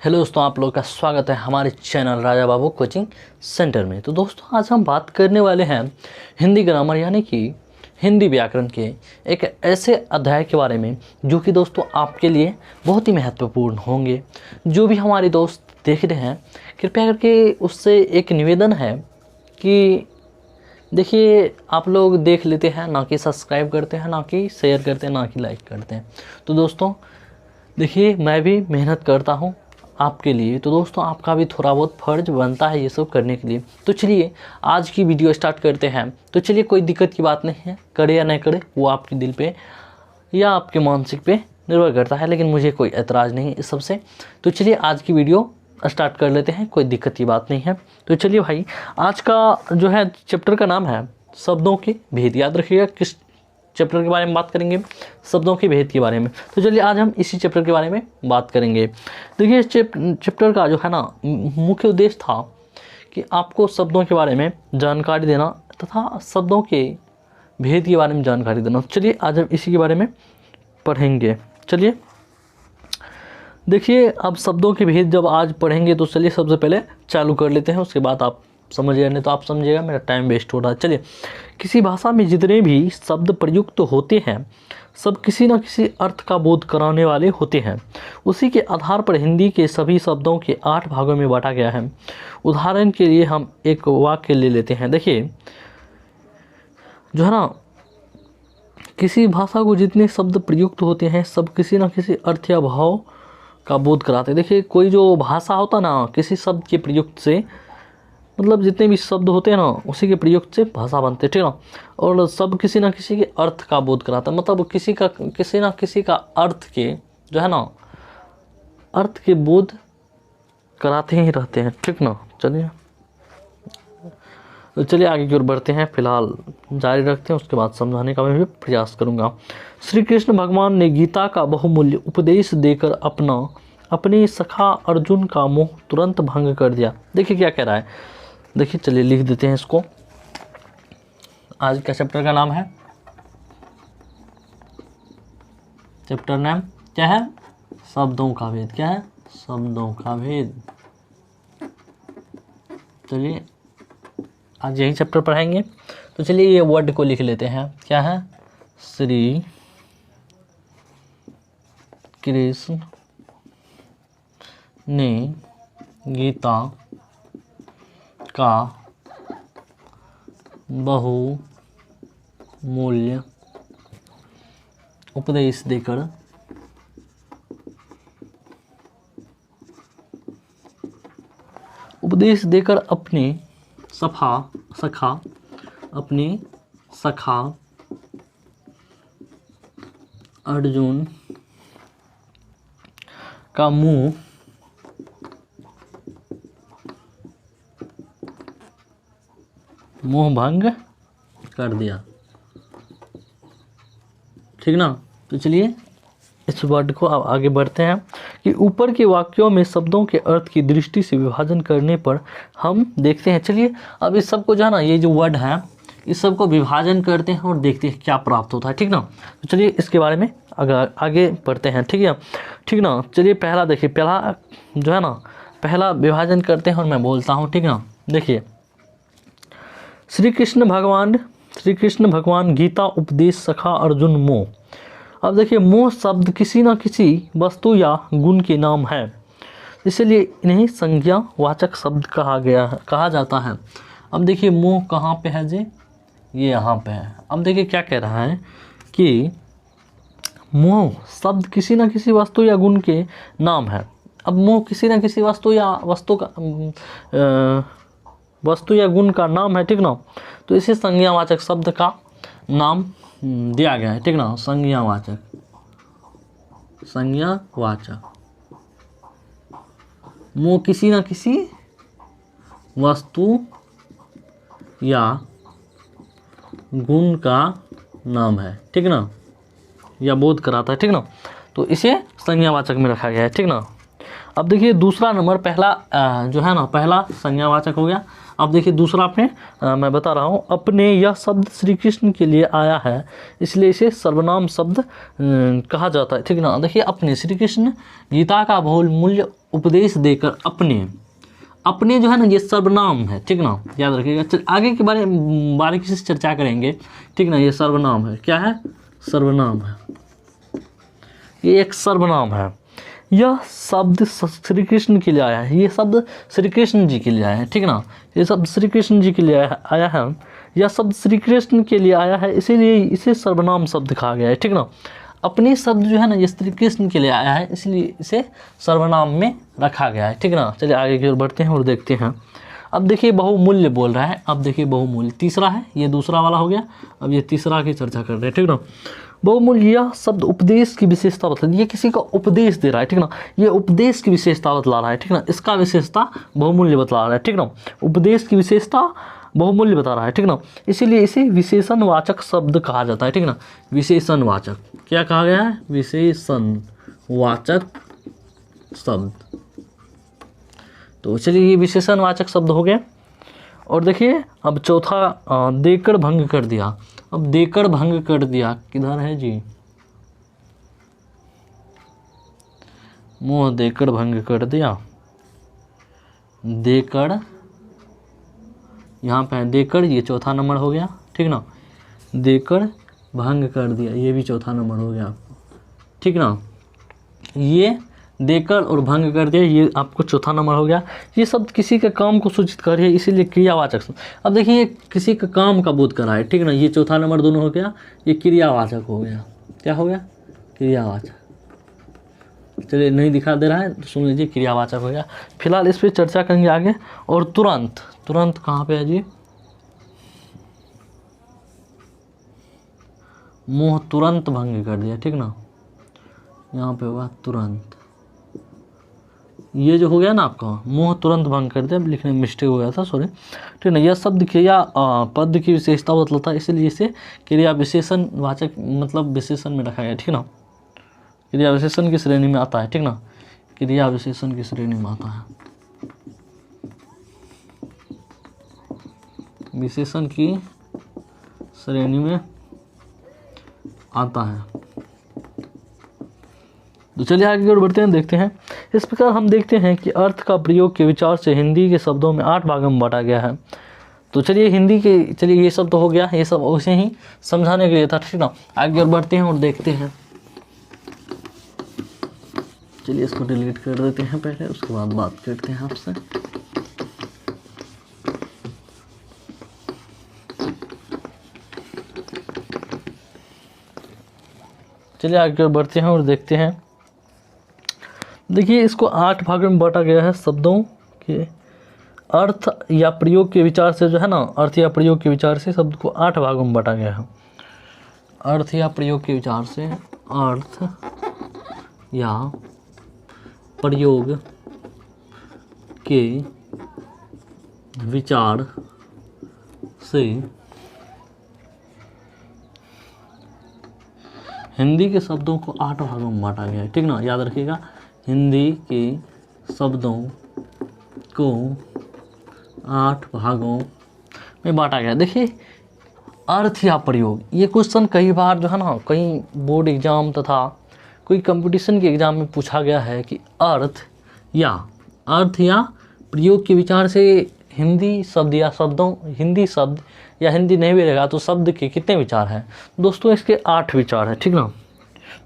Hello दोस्तों, आप लोगों का स्वागत है हमारे channel Raja Babu coaching centre में। तो दोस्तों आज हम बात करने वाले हैं हिंदी ग्रामर यानी कि हिंदी व्याकरण के एक ऐसे अध्याय के बारे में जो कि दोस्तों आपके लिए बहुत ही महत्वपूर्ण होंगे। जो भी हमारे दोस्त देख रहे हैं कृपया करके उससे एक निवेदन है कि देखिए आप लोग देख लेते हैं, ना कि सब्सक्राइब करते हैं, ना कि शेयर करते हैं, ना कि लाइक करते हैं। तो दोस्तों देखिए मैं भी मेहनत करता हूँ आपके लिए, तो दोस्तों आपका भी थोड़ा बहुत फ़र्ज बनता है ये सब करने के लिए। तो चलिए आज की वीडियो स्टार्ट करते हैं। तो चलिए कोई दिक्कत की बात नहीं है, करे या नहीं करे वो आपके दिल पे या आपके मानसिक पे निर्भर करता है, लेकिन मुझे कोई एतराज़ नहीं है इस सब से। तो चलिए आज की वीडियो स्टार्ट कर लेते हैं, कोई दिक्कत की बात नहीं है। तो चलिए भाई, आज का जो है चैप्टर का नाम है शब्दों के भेद। याद रखिएगा किस चैप्टर के बारे में बात करेंगे, शब्दों के भेद के बारे में। तो चलिए आज हम इसी चैप्टर के बारे में बात करेंगे। देखिए इस चैप्टर का जो है ना मुख्य उद्देश्य था कि आपको शब्दों के बारे में जानकारी देना तथा शब्दों के भेद के बारे में जानकारी देना। चलिए आज हम इसी के बारे में पढ़ेंगे। चलिए देखिए अब शब्दों के भेद जब आज पढ़ेंगे तो चलिए सबसे पहले चालू कर लेते हैं, उसके बाद आप समझिएगा, नहीं तो आप समझिएगा मेरा टाइम वेस्ट हो रहा है। चलिए, किसी भाषा में जितने भी शब्द प्रयुक्त होते हैं सब किसी न किसी अर्थ का बोध कराने वाले होते हैं। उसी के आधार पर हिंदी के सभी शब्दों के 8 भागों में बांटा गया है। उदाहरण के लिए हम एक वाक्य ले लेते हैं। देखिए जो है ना, किसी भाषा को जितने शब्द प्रयुक्त होते हैं सब किसी न किसी अर्थ या भाव का बोध कराते हैं। देखिए कोई जो भाषा होता ना, किसी शब्द के प्रयुक्त से मतलब जितने भी शब्द होते हैं ना उसी के प्रयुक्त से भाषा बनते हैं, ठीक ना। और सब किसी ना किसी के अर्थ का बोध कराता है, मतलब किसी ना किसी का अर्थ के जो है ना अर्थ के बोध कराते ही रहते हैं, ठीक ना। चलिए तो चलिए आगे की ओर बढ़ते हैं, फिलहाल जारी रखते हैं, उसके बाद समझाने का मैं भी प्रयास करूँगा। श्री कृष्ण भगवान ने गीता का बहुमूल्य उपदेश देकर अपने सखा अर्जुन का मोह तुरंत भंग कर दिया। देखिए क्या कह रहा है, देखिए चलिए लिख देते हैं इसको। आज का चैप्टर का नाम है, चैप्टर नाम क्या है, शब्दों का भेद। क्या है, शब्दों का भेद। चलिए आज यही चैप्टर पढ़ाएंगे। तो चलिए ये वर्ड को लिख लेते हैं। क्या है, श्री कृष्ण ने गीता का बहुमूल्य उपदेश देकर अपने सखा अर्जुन का मुंह भंग कर दिया, ठीक ना। तो चलिए इस वर्ड को अब आगे बढ़ते हैं कि ऊपर के वाक्यों में शब्दों के अर्थ की दृष्टि से विभाजन करने पर हम देखते हैं। चलिए अब इस सब को जो है ना, ये जो वर्ड है इस सब को विभाजन करते हैं और देखते हैं क्या प्राप्त होता है, ठीक ना। तो चलिए इसके बारे में आगे बढ़ते हैं, ठीक है, ठीक ना। चलिए पहला देखिए, पहला जो है ना, पहला विभाजन करते हैं और मैं बोलता हूँ, ठीक ना। देखिए श्री कृष्ण भगवान गीता उपदेश सखा अर्जुन मोह। अब देखिए मोह शब्द किसी न किसी वस्तु या गुण के नाम है, इसलिए इन्हें संज्ञावाचक शब्द कहा जाता है। अब देखिए मोह कहाँ पे है जी, ये यहाँ पे है। अब देखिए क्या कह रहा है कि मोह शब्द किसी न किसी वस्तु या गुण के नाम है। अब मोह किसी न किसी वस्तु या गुण का नाम है, ठीक ना। तो इसे संज्ञावाचक शब्द का नाम दिया गया है, ठीक ना। संज्ञावाचक मोह किसी न किसी वस्तु या गुण का नाम है, ठीक ना, या बोध कराता है, ठीक ना। तो इसे संज्ञावाचक में रखा गया है, ठीक ना। अब देखिए दूसरा नंबर, पहला जो है ना, पहला संज्ञावाचक हो गया। अब देखिए दूसरा आपने मैं बता रहा हूँ, अपने यह शब्द श्री कृष्ण के लिए आया है इसलिए इसे सर्वनाम शब्द कहा जाता है, ठीक ना। देखिए अपने, श्री कृष्ण गीता का बहुमूल्य उपदेश देकर अपने जो है ना ये सर्वनाम है, ठीक ना, याद रखिएगा। आगे के बारे में बारीकी से चर्चा करेंगे, ठीक ना। ये सर्वनाम है, क्या है, सर्वनाम है, ये एक सर्वनाम है। यह शब्द श्री कृष्ण के लिए आया है, ये शब्द श्री कृष्ण जी के लिए आया है, ठीक ना। ये शब्द श्री कृष्ण जी के लिए आया है, यह शब्द श्री कृष्ण के लिए आया है इसीलिए इसे सर्वनाम शब्द कहा गया है, ठीक ना। अपने शब्द जो है ना ये श्री कृष्ण के लिए आया है इसलिए इसे सर्वनाम में रखा गया है, ठीक ना। चलिए आगे की ओर बढ़ते हैं और देखते हैं। अब देखिए बहुमूल्य बोल रहा है, अब देखिए बहुमूल्य तीसरा है, ये दूसरा वाला हो गया, अब ये तीसरा की चर्चा कर रहे हैं, ठीक ना। बहुमूल्य यह शब्द उपदेश की विशेषता बता, ये किसी का उपदेश दे रहा है, ठीक ना, ये उपदेश की विशेषता बतला रहा है, ठीक ना, इसका विशेषता बहुमूल्य बतला रहा है, ठीक ना। उपदेश की विशेषता बहुमूल्य बता रहा है, ठीक ना, इसीलिए इसे विशेषणवाचक शब्द कहा जाता है, ठीक ना। विशेषणवाचक क्या कहा गया है, विशेषणवाचक शब्द। तो चलिए ये विशेषणवाचक शब्द हो गए। और देखिए अब चौथा, देकर भंग कर दिया। अब देकर भंग कर दिया किधर है जी, मुंह देकर भंग कर दिया, देकर यहाँ पे है, देकर ये चौथा नंबर हो गया, ठीक ना। देकर भंग कर दिया ये भी चौथा नंबर हो गया आपको, ठीक ना। ये देकर और भंग कर दिया ये आपको चौथा नंबर हो गया। ये शब्द किसी के काम को सूचित कर रही है इसीलिए क्रियावाचक शब्द। अब देखिए ये किसी का काम का बोध कर रहा है, ठीक ना, ये चौथा नंबर दोनों हो गया, ये क्रियावाचक हो गया, क्या हो गया, क्रियावाचक। चलिए नहीं दिखा दे रहा है तो सुन लीजिए, क्रियावाचक हो गया। फिलहाल इस पर चर्चा करेंगे आगे। और तुरंत, तुरंत कहाँ पे है जी, मुंह तुरंत भंग कर दिया, ठीक ना, यहाँ पे होगा तुरंत। ये जो हो गया ना आपका, मुंह तुरंत भंग कर दिया, लिखने में मिस्टेक हो गया था, सॉरी, ठीक ना। यह शब्द क्रिया पद की विशेषता बतलाता है इसलिए इसे क्रिया विशेषण वाचक मतलब विशेषण में रखा गया, ठीक ना। क्रिया विशेषण की श्रेणी में आता है, ठीक ना, क्रिया विशेषण की श्रेणी में आता है, विशेषण की श्रेणी में आता है। तो चलिए आगे की ओर बढ़ते हैं, देखते हैं। इस प्रकार हम देखते हैं कि अर्थ का प्रयोग के विचार से हिंदी के शब्दों में 8 भागों में बांटा गया है। तो चलिए हिंदी के, चलिए ये सब तो हो गया, ये सब उसे ही समझाने के लिए था, ठीक ना। आगे और बढ़ते हैं और देखते हैं। चलिए इसको डिलीट कर देते हैं पहले, उसके बाद बात करते हैं आपसे। चलिए आगे और बढ़ते हैं और देखते हैं। देखिए इसको 8 भागों में बांटा गया है। शब्दों के अर्थ या प्रयोग के विचार से जो है ना, अर्थ या प्रयोग के विचार से शब्द को 8 भागों में बांटा गया है। अर्थ या प्रयोग के विचार से, अर्थ या प्रयोग के विचार से हिंदी के शब्दों को 8 भागों में बांटा गया है, ठीक ना, याद रखिएगा। हिंदी के शब्दों को 8 भागों में बांटा गया। देखिए अर्थ या प्रयोग, ये क्वेश्चन कई बार जो है ना, कई बोर्ड एग्जाम तथा कोई कंपटीशन के एग्जाम में पूछा गया है कि अर्थ या प्रयोग के विचार से हिंदी शब्द या शब्दों, हिंदी शब्द या हिंदी नहीं भी रहेगा तो शब्द के कितने विचार हैं। दोस्तों इसके 8 विचार हैं, ठीक ना,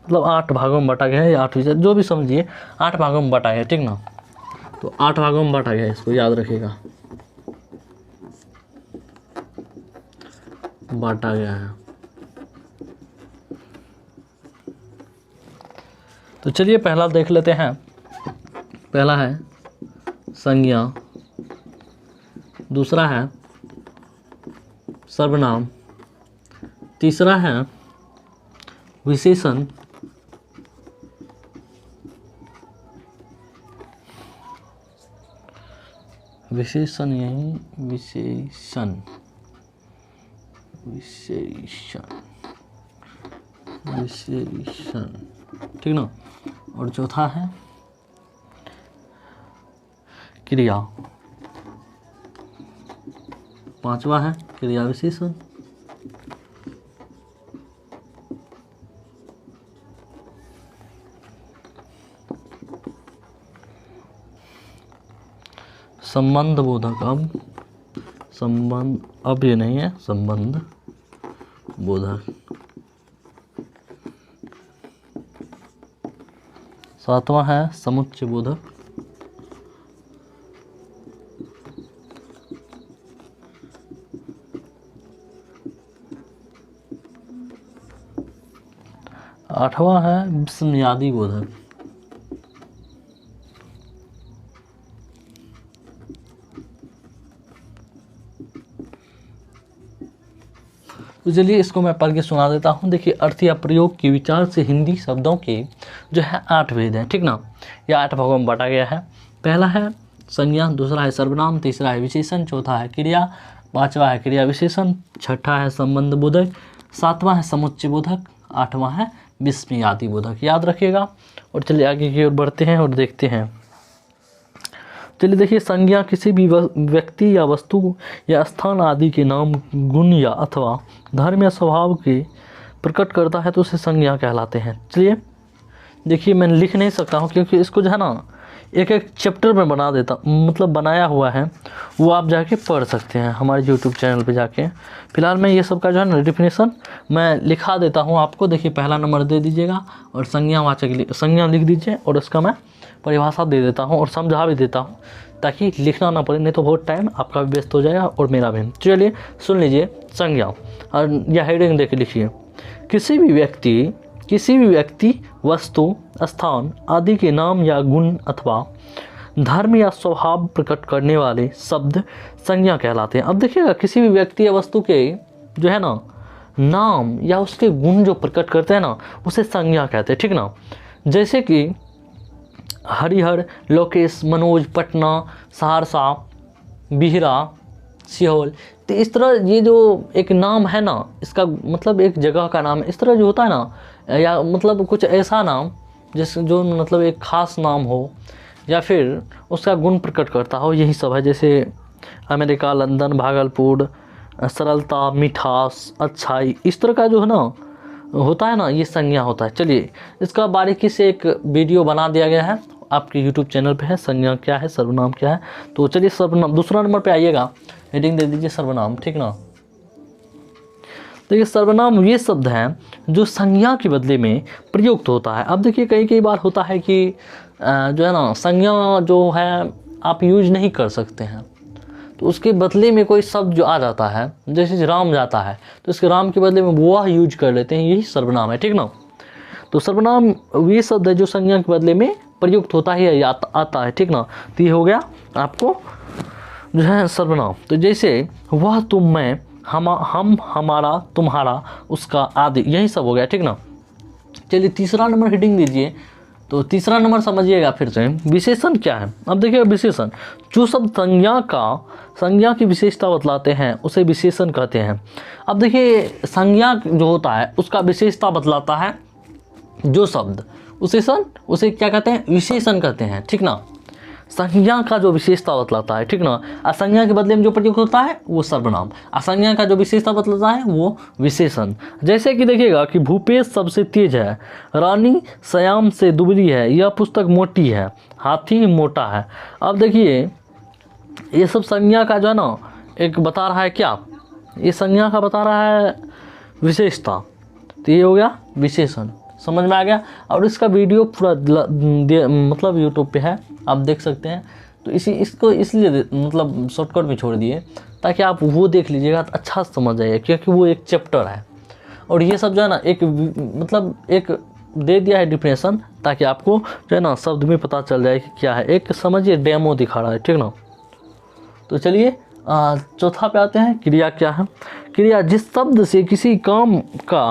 मतलब 8 भागों में बांटा गया है, 8 विचार जो भी समझिए 8 भागों में बांटा गया है, ठीक ना। तो 8 भागों में बांटा गया है, इसको याद रखिएगा, बांटा गया है। तो चलिए पहला देख लेते हैं। पहला है संज्ञा, दूसरा है सर्वनाम, तीसरा है विशेषण, विशेषण यही विशेषण, ठीक ना। और चौथा है क्रिया, 5वां है क्रिया विशेषण। संबंध बोधक। अब ये नहीं है, संबंध बोधक। 7वां है समुच्चय बोधक। 8वां है विस्मयादि बोधक। तो चलिए इसको मैं पढ़ के सुना देता हूँ। देखिए, अर्थ या प्रयोग के विचार से हिंदी शब्दों के जो है 8 भेद हैं, ठीक ना। यह 8 भागों में बांटा गया है। पहला है संज्ञा, दूसरा है सर्वनाम, तीसरा है विशेषण, चौथा है क्रिया, 5वां है क्रिया विशेषण, 6ठा है संबंध बोधक, 7वां है समुच्चय बोधक, 8वां है विस्मयादि बोधक। याद रखिएगा। और चलिए आगे की ओर बढ़ते हैं और देखते हैं। चलिए देखिए, संज्ञा किसी भी व्यक्ति या वस्तु या स्थान आदि के नाम, गुण या अथवा धर्म या स्वभाव के प्रकट करता है तो उसे संज्ञा कहलाते हैं। चलिए देखिए, मैं लिख नहीं सकता हूँ क्योंकि इसको जो है ना एक एक चैप्टर में बनाया हुआ है, वो आप जाके पढ़ सकते हैं हमारे यूट्यूब चैनल पे जाके। फिलहाल मैं ये सब का जो है ना डेफिनेशन मैं लिखा देता हूँ आपको। देखिए, पहला नंबर दे दीजिएगा और संज्ञा लिख दीजिए और उसका मैं परिभाषा दे देता हूँ और समझा भी देता हूँ ताकि लिखना ना पड़े, नहीं तो बहुत टाइम आपका भी वेस्ट हो जाएगा और मेरा भी। चलिए सुन लीजिए संज्ञा, और यह हेडिंग देख लिखिए। किसी भी व्यक्ति वस्तु स्थान आदि के नाम या गुण अथवा धर्म या स्वभाव प्रकट करने वाले शब्द संज्ञा कहलाते हैं। अब देखिएगा, किसी भी व्यक्ति या वस्तु के जो है ना नाम या उसके गुण जो प्रकट करते हैं ना उसे संज्ञा कहते हैं, ठीक ना। जैसे कि हरिहर, लोकेश, मनोज, पटना, सहरसा, बिहरा, सिहोल। तो इस तरह ये जो एक नाम है ना, इसका मतलब एक जगह का नाम है। इस तरह जो होता है ना, या मतलब कुछ ऐसा नाम जो मतलब एक खास नाम हो या फिर उसका गुण प्रकट करता हो, यही सब है। जैसे अमेरिका, लंदन, भागलपुर, सरलता, मिठास, अच्छाई, इस तरह का जो है ना होता है ना, ये संज्ञा होता है। चलिए इसका बारीकी से एक वीडियो बना दिया गया है, आपके यूट्यूब चैनल पे है, संज्ञा क्या है, सर्वनाम क्या है। तो चलिए सर्वनाम, दूसरा नंबर पे आइएगा, हेडिंग दे दीजिए सर्वनाम, ठीक ना। देखिए, सर्वनाम ये शब्द है जो संज्ञा के बदले में प्रयुक्त होता है। अब देखिए, कई बार होता है कि जो है ना संज्ञा जो है आप यूज नहीं कर सकते हैं, तो उसके बदले में कोई शब्द जो आ जाता है, जैसे राम जाता है तो इसके राम के बदले में वह यूज कर लेते हैं, यही सर्वनाम है, ठीक ना। तो सर्वनाम ये शब्द है जो संज्ञा के बदले में प्रयुक्त होता है या आता है, ठीक ना। तो ये हो गया आपको जो है सर्वनाम। तो जैसे वह, तुम, मैं, हम, हमारा, तुम्हारा, उसका आदि, यही सब हो गया, ठीक ना। चलिए तीसरा नंबर हेडिंग दीजिए। तो तीसरा नंबर समझिएगा फिर से, विशेषण क्या है। अब देखिए, विशेषण जो शब्द संज्ञा की विशेषता बतलाते हैं उसे विशेषण कहते हैं। अब देखिए, संज्ञा जो होता है उसका विशेषता बतलाता है जो शब्द, उसे क्या कहते हैं, विशेषण कहते हैं, ठीक ना। संज्ञा का जो विशेषता बतलाता है, ठीक ना। असंज्ञा के बदले में जो प्रयुक्त होता है वो सर्वनाम, असंज्ञा का जो विशेषता बतलाता है वो विशेषण। जैसे कि देखिएगा कि भूपेश सबसे तेज है, रानी श्याम से दुबली है, यह पुस्तक मोटी है, हाथी मोटा है। अब देखिए, ये सब संज्ञा का जो है ना एक बता रहा है क्या, ये संज्ञा का बता रहा है विशेषता। तो ये हो गया विशेषण, समझ में आ गया। और इसका वीडियो पूरा मतलब यूट्यूब पे है, आप देख सकते हैं। तो इसको इसलिए मतलब शॉर्टकट में छोड़ दिए ताकि आप वो देख लीजिएगा तो अच्छा समझ जाइए, क्योंकि वो एक चैप्टर है। और ये सब जो है ना एक दे दिया है डिफिनेशन, ताकि आपको जो है ना शब्द में पता चल जाए कि क्या है। एक समझिए डेमो दिखा रहा है, ठीक ना। तो चलिए चौथा पे आते हैं, क्रिया क्या है। क्रिया जिस शब्द से किसी काम का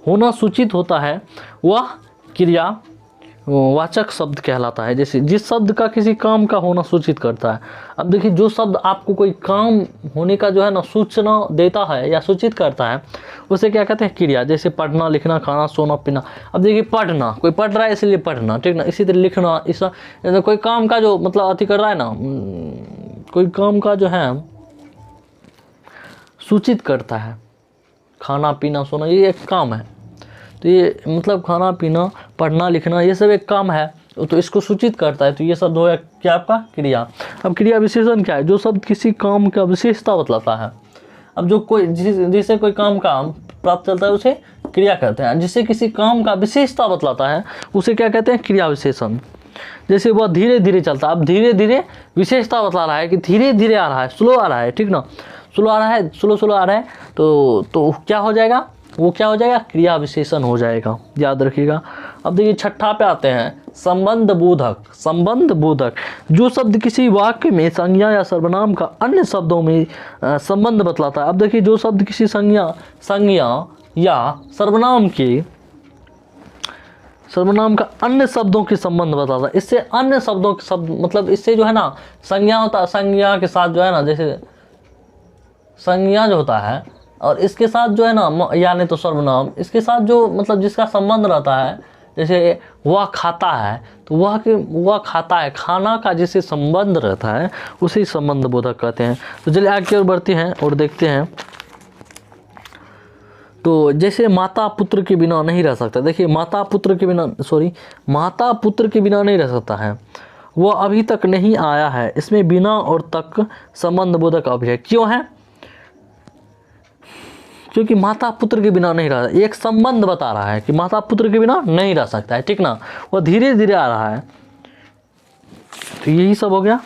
होना सूचित होता है वह क्रिया वाचक शब्द कहलाता है। जैसे जिस शब्द का किसी काम का होना सूचित करता है। अब देखिए, जो शब्द आपको कोई काम होने का जो है ना सूचना देता है या सूचित करता है उसे क्या कहते हैं, क्रिया। जैसे पढ़ना, लिखना, खाना, सोना, पीना। अब देखिए, पढ़ना, कोई पढ़ रहा है इसलिए पढ़ना, ठीक ना। इसी तरह लिखना, कोई काम का जो मतलब अति कर रहा है ना, कोई काम का जो है सूचित करता है। खाना पीना सोना ये एक काम है, तो ये मतलब खाना पीना पढ़ना लिखना ये सब एक काम है, तो इसको सूचित करता है। तो ये शब्द हो गया क्या आपका क्रिया। अब क्रिया विशेषण क्या है? जो शब्द किसी काम का विशेषता बतलाता है। अब जो कोई जिसे कोई काम का प्राप्त चलता है उसे क्रिया कहते हैं। जिससे किसी काम का विशेषता बतलाता है उसे क्या कहते हैं? क्रिया विशेषण। जैसे वह धीरे धीरे चलता है, अब धीरे धीरे विशेषता बतला रहा है कि धीरे धीरे आ रहा है, स्लो आ रहा है, ठीक ना, स्लो आ रहा है, स्लो आ रहा है, तो क्या हो जाएगा? वो क्या हो जाएगा? क्रिया विशेषण हो जाएगा, याद रखिएगा। अब देखिए छठा पे आते हैं, संबंध बोधक। संबंध बोधक, जो शब्द किसी वाक्य में संज्ञा या सर्वनाम का अन्य शब्दों में संबंध बतलाता है। अब देखिए जो शब्द किसी संज्ञा या सर्वनाम का अन्य शब्दों के संबंध बताता है। इससे अन्य शब्दों के शब्द मतलब इससे जो है ना संज्ञा होता है, संज्ञा के साथ जो है ना, जैसे संज्ञा जो होता है और इसके साथ जो है ना यानी तो सर्वनाम, इसके साथ जो मतलब जिसका संबंध रहता है, जैसे वह खाता है तो वह खाता है, खाना का जिससे संबंध रहता है उसे संबंध बोधक कहते हैं। तो चलिए आगे की ओर बढ़ते हैं और देखते हैं। तो जैसे माता पुत्र के बिना नहीं रह सकता। देखिए माता पुत्र के बिना नहीं रह सकता है। वह अभी तक नहीं आया है, इसमें बिना और तक संबंध बोधक अभी है। क्यों है? क्योंकि माता पुत्र के बिना नहीं रहा, एक संबंध बता रहा है कि माता पुत्र के बिना नहीं रह सकता है, ठीक ना। वह धीरे धीरे आ रहा है, तो यही सब हो गया,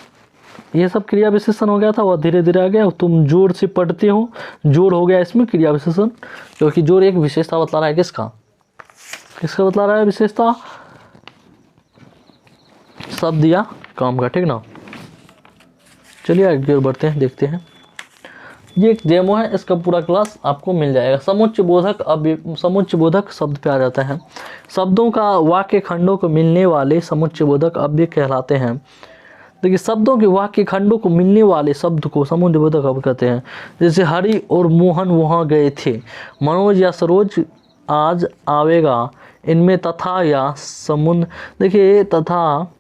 ये सब क्रिया विशेषण हो गया था। वह धीरे धीरे आ गया। तुम जोर से पढ़ते हो, जोर हो गया इसमें क्रिया विशेषण, क्योंकि जोर एक विशेषता बतला रहा है। किसका बतला रहा है? विशेषता, शब्द या काम का, ठीक ना। चलिए आगे बढ़ते हैं, देखते हैं। ये एक डेमो है, इसका पूरा क्लास आपको मिल जाएगा। समुच्चय बोधक, अब समुच्चय बोधक शब्द पे आ जाता है। शब्दों का वाक्य खंडों को मिलने वाले समुच्चय बोधक अव्यय कहलाते हैं। देखिए शब्दों के वाक्य खंडों को मिलने वाले शब्द को समुच्चय बोधक अव्यय कहते हैं। जैसे हरि और मोहन वहाँ गए थे, मनोज या सरोज आज आवेगा, इनमें तथा या समुद्र। देखिए तथा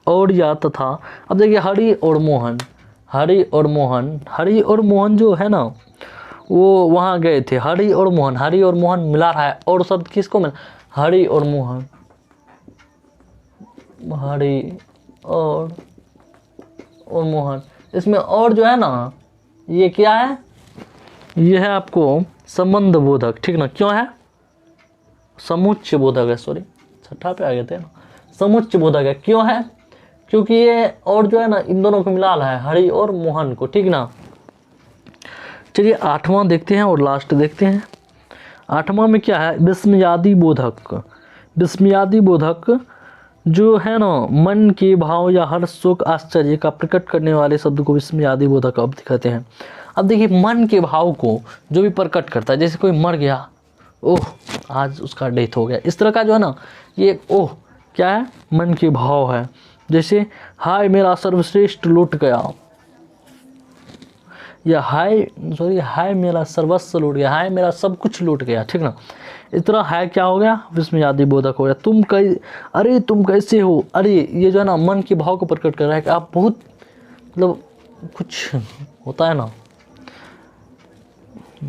और या तथा। अब देखिए हरि और मोहन जो है ना वो वहाँ गए थे। हरि और मोहन मिला रहा है, और शब्द किसको मिला? हरि और मोहन, हरि और मोहन। इसमें और जो है ना ये क्या है? ये है आपको संबंध बोधक, ठीक ना। क्यों है? समुच्चय बोधक है, सॉरी छठा पे आ गए थे ना, समुच्चय बोधक है। क्यों है? क्योंकि ये और जो है ना इन दोनों को मिला रहा है, हरि और मोहन को, ठीक ना। चलिए आठवां देखते हैं और लास्ट देखते हैं। आठवां में क्या है? विस्मयादि बोधक। विस्मयादि बोधक जो है ना मन के भाव या हर्ष शोक आश्चर्य का प्रकट करने वाले शब्द को विस्मयादि बोधक अब दिखाते हैं। अब देखिए मन के भाव को जो भी प्रकट करता है, जैसे कोई मर गया, ओह आज उसका डेथ हो गया, इस तरह का जो है ना ये ओह क्या है? मन के भाव है। जैसे हाय मेरा सर्वश्रेष्ठ लूट गया, या हाय मेरा सर्वस्व लूट गया, हाय मेरा सब कुछ लूट गया, ठीक ना। इस तरह हाय क्या हो गया? विस्मयादि बोधक हो गया। तुम कैसे हो, अरे ये जो है ना मन के भाव को प्रकट कर रहा है कि आप बहुत मतलब कुछ होता है ना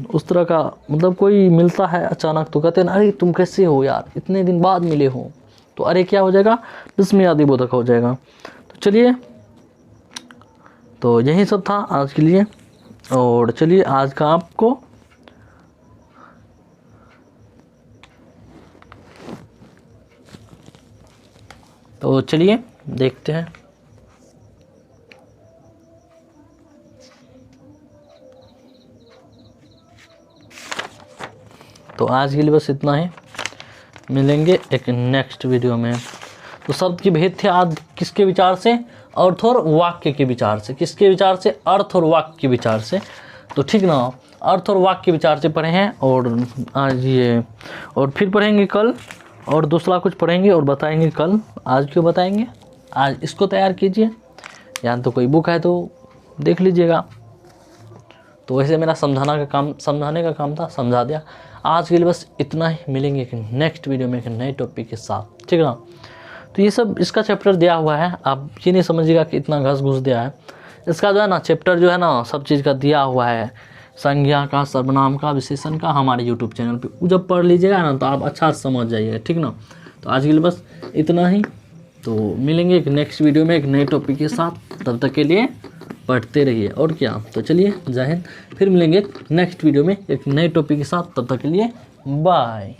उस तरह का, मतलब कोई मिलता है अचानक तो कहते हैं अरे तुम कैसे हो यार, इतने दिन बाद मिले हो, तो अरे क्या हो जाएगा? विस्मयादि बोधक हो जाएगा। तो चलिए, तो यही सब था आज के लिए। और चलिए आज का आपको तो चलिए देखते हैं। तो आज के लिए बस इतना ही, मिलेंगे एक नेक्स्ट वीडियो में। तो शब्द की भेद थे आज किसके विचार से? अर्थ और वाक्य के विचार से। किसके विचार से? अर्थ और वाक्य के विचार से। तो ठीक ना, अर्थ और वाक्य के विचार से पढ़े हैं। और आज ये और फिर पढ़ेंगे कल, और दूसरा कुछ पढ़ेंगे और बताएंगे कल। आज क्यों बताएंगे? आज इसको तैयार कीजिए, या तो कोई बुक है तो देख लीजिएगा। तो वैसे मेरा समझाने का काम था, समझा दिया। आज के लिए बस इतना ही, मिलेंगे एक नेक्स्ट वीडियो में एक नए टॉपिक के साथ, ठीक है ना। तो ये सब इसका चैप्टर दिया हुआ है, आप ये नहीं समझिएगा कि इतना घस घुस दिया है। इसका जो है ना चैप्टर जो है ना सब चीज़ का दिया हुआ है, संज्ञा का, सर्वनाम का, विशेषण का हमारे यूट्यूब चैनल पे वो जब पढ़ लीजिएगा ना तो आप अच्छा से समझ जाइएगा, ठीक ना। तो आज के लिए बस इतना ही। तो मिलेंगे एक नेक्स्ट वीडियो में एक नए टॉपिक के साथ, तब तक के लिए पढ़ते रहिए और क्या। तो चलिए जय हिंद, फिर मिलेंगे नेक्स्ट वीडियो में एक नए टॉपिक के साथ, तब तक के लिए बाय।